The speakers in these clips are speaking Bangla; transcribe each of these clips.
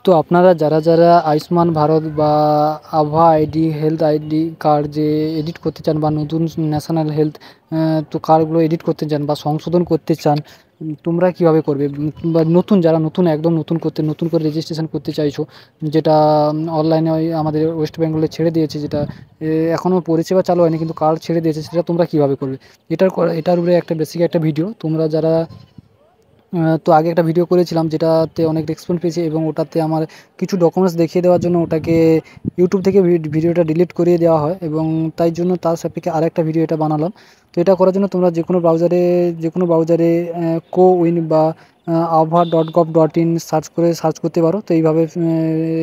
তো আপনারা যারা আয়ুষ্মান ভারত বা আভা আইডি হেলথ আইডি কার্ড যে এডিট করতে চান বা নতুন ন্যাশনাল হেলথ তো কার্ডগুলো এডিট করতে চান বা সংশোধন করতে চান, তোমরা কিভাবে করবে? বা যারা নতুন একদম নতুন করে রেজিস্ট্রেশন করতে চাইছো, যেটা অনলাইনে ওই আমাদের ওয়েস্ট বেঙ্গলে ছেড়ে দিয়েছে, যেটা এখনও পরিষেবা চালু হয়নি কিন্তু কার্ড ছেড়ে দিয়েছে, সেটা তোমরা কিভাবে করবে? এটার উপরে একটা বেসিক একটা ভিডিও তোমরা যারা তো আগে একটা ভিডিও করেছিলাম যেটাতে অনেক রেসপন্স পেয়েছি, এবং ওটাতে আমার কিছু ডকুমেন্টস দেখিয়ে দেওয়ার জন্য ওটাকে ইউটিউব থেকে ভিডিওটা ডিলিট করিয়ে দেওয়া হয়, এবং তাই জন্য তার সাপেক্ষে আরেকটা ভিডিও এটা বানালাম। তো এটা করার জন্য তোমরা যে কোনো ব্রাউজারে কোউইন বা ava.gov.in সার্চ করতে পারো। তো এইভাবে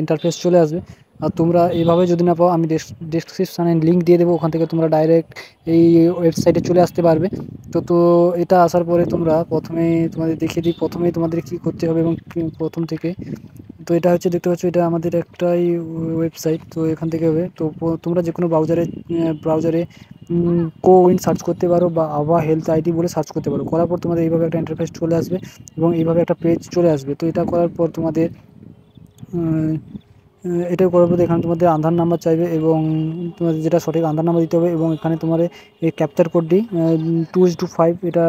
ইন্টারফেস চলে আসবে। আর তোমরা এইভাবে যদি না পাও, আমি ডেসক্রিপশানে লিঙ্ক দিয়ে দেবো, ওখান থেকে তোমরা ডাইরেক্ট এই ওয়েবসাইটে চলে আসতে পারবে। তো এটা আসার পরে তোমরা তোমাদের দেখিয়ে দিই প্রথমেই তোমাদের কি করতে হবে, এবং প্রথম থেকে তো এটা হচ্ছে, দেখতে পাচ্ছ এটা আমাদের একটাই ওয়েবসাইট। তো এখান থেকে হবে, তো তোমরা যে কোনো ব্রাউজারে কোউইন সার্চ করতে পারো বা আভা হেলথ আইডি বলে সার্চ করতে পারো। করার পর তোমাদের এইভাবে একটা ইন্টারফেস চলে আসবে, এবং এইভাবে একটা পেজ চলে আসবে। তো এটা করার পর তোমাদের এটা করার পর এখানে তোমাদের আধার নাম্বার চাইবে, এবং তোমাদের যেটা সঠিক আধার নাম্বার দিতে হবে, এবং এখানে তোমার এই ক্যাপচার কোডটি 2:5 এটা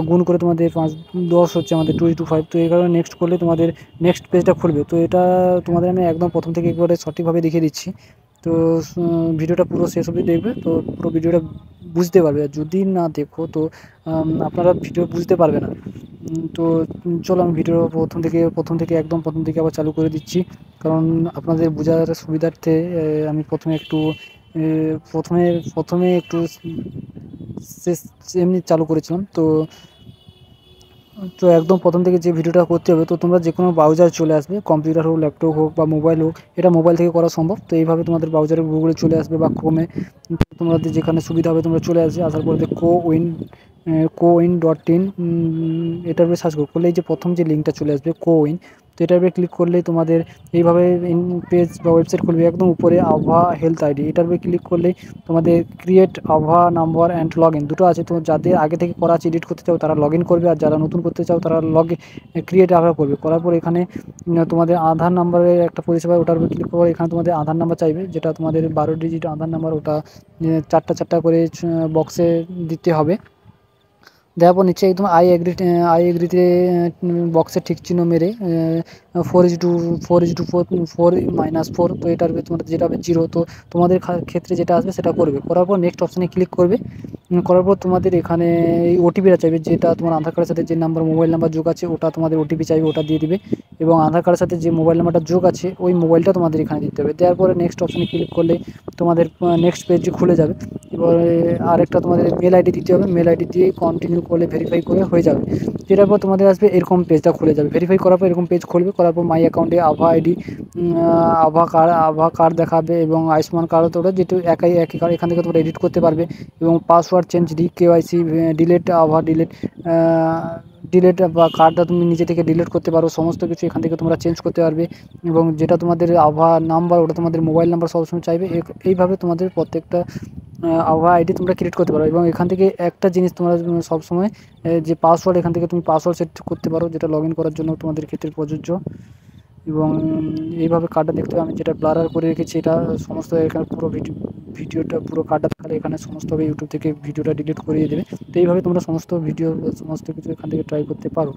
গুণ করে তোমাদের 5-10 হচ্ছে আমাদের 2:5। তো এই কারণে নেক্সট করলে তোমাদের নেক্সট পেজটা খুলবে। তো এটা তোমাদের আমি একদম প্রথম থেকে একবারে সঠিকভাবে দেখিয়ে দিচ্ছি। তো ভিডিওটা পুরো শেষ অবধি দেখবে, তো পুরো ভিডিওটা বুঝতে পারবে। আর যদি না দেখো তো আপনারা ভিডিও বুঝতে পারবে না। তো চলো আমি ভিডিও প্রথম থেকে একদম প্রথম থেকে আবার চালু করে দিচ্ছি, কারণ আপনাদের বোঝার সুবিধার্থে আমি প্রথমে একটু শেষ এমনি চালু করেছিলাম। তো তো একদম প্রথম থেকে যে ভিডিওটা করতে হবে, তো তোমরা যে কোনো ব্রাউজার চলে আসবে, কম্পিউটার হোক, ল্যাপটপ হোক বা মোবাইল হোক, এটা মোবাইল থেকে করা সম্ভব। তো এইভাবে তোমাদের ব্রাউজারে গুগলে চলে আসবে বা ক্রোমে, তোমাদের যেখানে সুবিধা হবে তোমরা চলে আসবে। আসার পরে কোউইন.in এটার উপরে সার্চ করলে এই যে প্রথম যে লিঙ্কটা চলে আসবে কোউইন, তো এটার উপরে ক্লিক করলেই তোমাদের এইভাবে পেজ বা ওয়েবসাইট খুলবে। একদম উপরে আভা হেলথ আইডি এটার উপরে ক্লিক করলেই তোমাদের ক্রিয়েট আভা নাম্বার অ্যান্ড লগ ইন দুটো আছে। তো যাদের আগে থেকে করা আছে এডিট করতে চাও তারা লগ ইন করবে, আর যারা নতুন করতে চাও তারা ক্রিয়েট আভা করবে। করার পর এখানে তোমাদের আধার নাম্বারের একটা পরিষেবা, ওটার উপরে ক্লিক করে এখানে তোমাদের আধার নাম্বার চাইবে, যেটা তোমাদের 12 ডিজিট আধার নাম্বার, ওটা চারটা করে বক্সে দিতে হবে। দেওয়ার পর নিচে একদম আই এগ্রিতে বক্সের ঠিক চিহ্ন মেরে 4:4 তো এটার তোমাদের যেটা হবে 0। তো তোমাদের ক্ষেত্রে যেটা আসবে সেটা করবে। করার পর নেক্সট অপশানে ক্লিক করবে। করার পর তোমাদের এখানে এই ওটিপিটা চাইবে, যেটা তোমার আধার কার্ডের সাথে যে মোবাইল নাম্বার যোগ আছে ওটা তোমাদের ওটিপি চাইবে, ওটা দিয়ে দিবে। এবং আধার কার্ডের সাথে যে মোবাইল নাম্বারটা যোগ আছে ওই মোবাইলটা তোমাদের এখানে দিতে হবে। দেওয়ার পরে নেক্সট অপশানে ক্লিক করলে তোমাদের নেক্সট পেজটি খুলে যাবে। এবারে আরেকটা তোমাদের মেল আইডি দিতে হবে, মেল আইডি দিয়ে কন্টিনিউ করলে ভেরিফাই করে হয়ে যাবে। এটার পর তোমাদের আসবে এরকম পেজটা খুলে যাবে। ভেরিফাই করার পর এরকম পেজ খুলবে। করার পর মাই অ্যাকাউন্টে আভা কার্ড দেখাবে, এবং আয়ুষ্মান কার্ডও তোমরা যেহেতু একই কার্ড, এখান থেকে তোমরা এডিট করতে পারবে। এবং পাসওয়ার্ড চেঞ্জ, কেওয়াইসি, ডিলেট বা কার্ডটা তুমি নিজে থেকে ডিলিট করতে পারো। সমস্ত কিছু এখান থেকে তোমরা চেঞ্জ করতে পারবে। এবং যেটা তোমাদের আভা নাম্বার ওটা তোমাদের মোবাইল নাম্বার সবসময় চাইবে। এইভাবে তোমাদের প্রত্যেকটা আভা আইডি তোমরা ক্রিয়েট করতে পারো। এবং এখান থেকে একটা জিনিস তোমরা সবসময় যে পাসওয়ার্ড, এখান থেকে তুমি পাসওয়ার্ড সেট করতে পারো, যেটা লগ ইন করার জন্য তোমাদের ক্ষেত্রে প্রযোজ্য। এবং এইভাবে কার্ডটা দেখতে হবে, আমি যেটা ব্লারার করে রেখেছি এটা সমস্ত এখানে পুরো ভিডিওটা পুরো কার্ডটা দেখালে এখানে সমস্তভাবে ইউটিউব থেকে ভিডিওটা ডিলিট করিয়ে দেবে। তো এইভাবে তোমরা সমস্ত কিছু এখান থেকে ট্রাই করতে পারো।